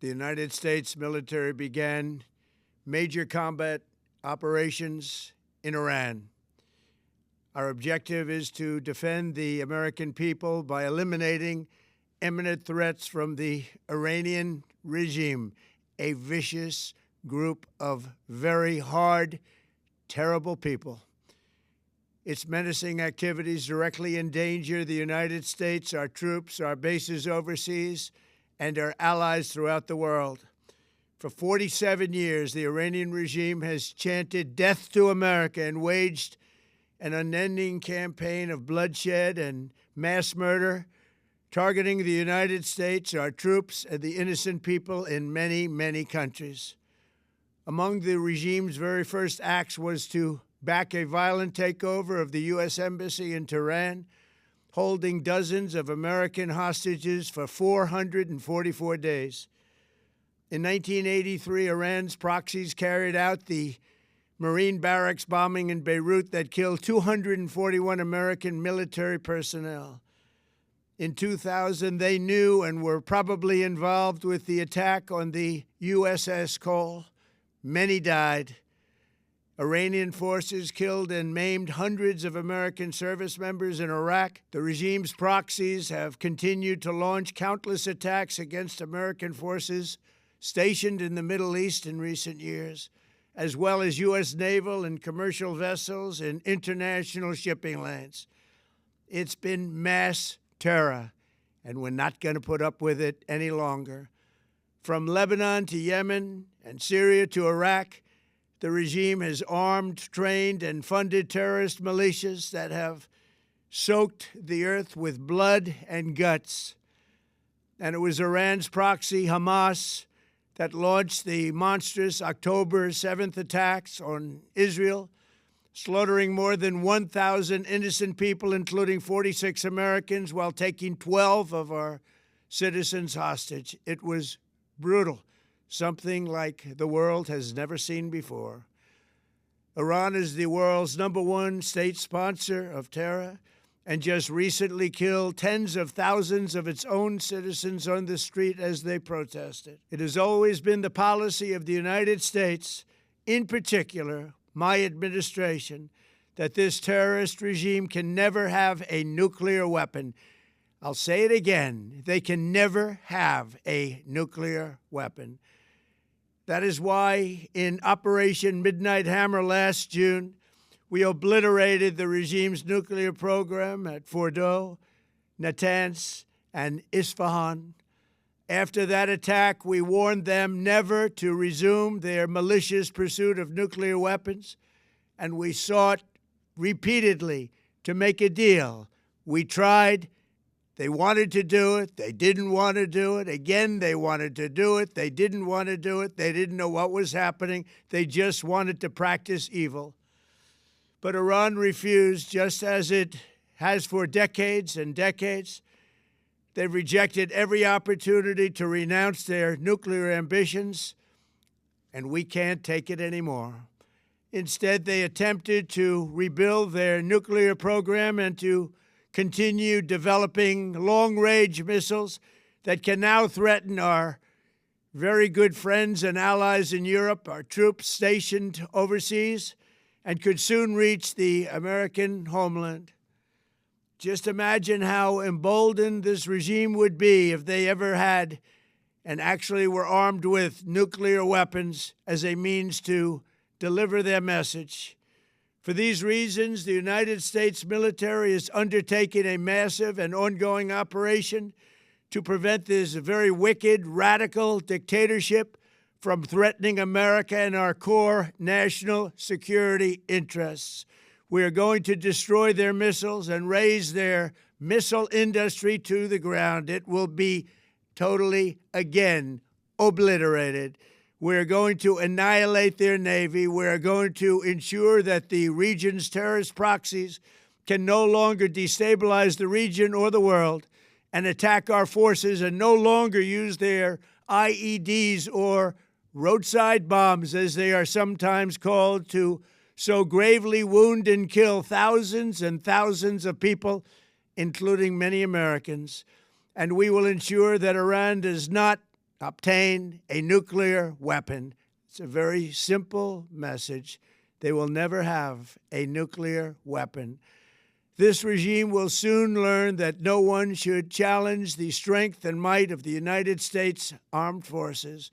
the United States military began major combat operations in Iran. Our objective is to defend the American people by eliminating imminent threats from the Iranian regime, a vicious group of very hard, terrible people. Its menacing activities directly endanger the United States, our troops, our bases overseas, and our allies throughout the world. For 47 years, the Iranian regime has chanted death to America and waged an unending campaign of bloodshed and mass murder, targeting the United States, our troops, and the innocent people in many, many countries. Among the regime's very first acts was to back a violent takeover of the U.S. Embassy in Tehran, holding dozens of American hostages for 444 days. In 1983, Iran's proxies carried out the Marine barracks bombing in Beirut that killed 241 American military personnel. In 2000, they knew and were probably involved with the attack on the USS Cole. Many died. Iranian forces killed and maimed hundreds of American service members in Iraq. The regime's proxies have continued to launch countless attacks against American forces stationed in the Middle East in recent years, as well as U.S. naval and commercial vessels in international shipping lanes. It's been mass terror, and we're not going to put up with it any longer. From Lebanon to Yemen and Syria to Iraq, the regime has armed, trained, and funded terrorist militias that have soaked the earth with blood and guts. And it was Iran's proxy, Hamas, that launched the monstrous October 7th attacks on Israel, slaughtering more than 1,000 innocent people, including 46 Americans, while taking 12 of our citizens hostage. It was brutal, something like the world has never seen before. Iran is the world's #1 state sponsor of terror and just recently killed tens of thousands of its own citizens on the street as they protested. It has always been the policy of the United States, in particular, my administration, that this terrorist regime can never have a nuclear weapon. I'll say it again, they can never have a nuclear weapon. That is why in Operation Midnight Hammer last June, we obliterated the regime's nuclear program at Fordow, Natanz, and Isfahan. After that attack, we warned them never to resume their malicious pursuit of nuclear weapons, and we sought repeatedly to make a deal. We tried. They wanted to do it. They didn't want to do it. Again, they wanted to do it. They didn't want to do it. They didn't know what was happening. They just wanted to practice evil. But Iran refused, just as it has for decades and decades. They've rejected every opportunity to renounce their nuclear ambitions, and we can't take it anymore. Instead, they attempted to rebuild their nuclear program and to continue developing long-range missiles that can now threaten our very good friends and allies in Europe, our troops stationed overseas, and could soon reach the American homeland. Just imagine how emboldened this regime would be if they ever had and actually were armed with nuclear weapons as a means to deliver their message. For these reasons, the United States military is undertaking a massive and ongoing operation to prevent this very wicked, radical dictatorship from threatening America and our core national security interests. We are going to destroy their missiles and raise their missile industry to the ground. It will be totally, again, obliterated. We're going to annihilate their Navy. We're going to ensure that the region's terrorist proxies can no longer destabilize the region or the world and attack our forces and no longer use their IEDs or roadside bombs, as they are sometimes called, to so gravely wound and kill thousands and thousands of people, including many Americans. And we will ensure that Iran does not obtain a nuclear weapon. It's a very simple message. They will never have a nuclear weapon. This regime will soon learn that no one should challenge the strength and might of the United States Armed Forces.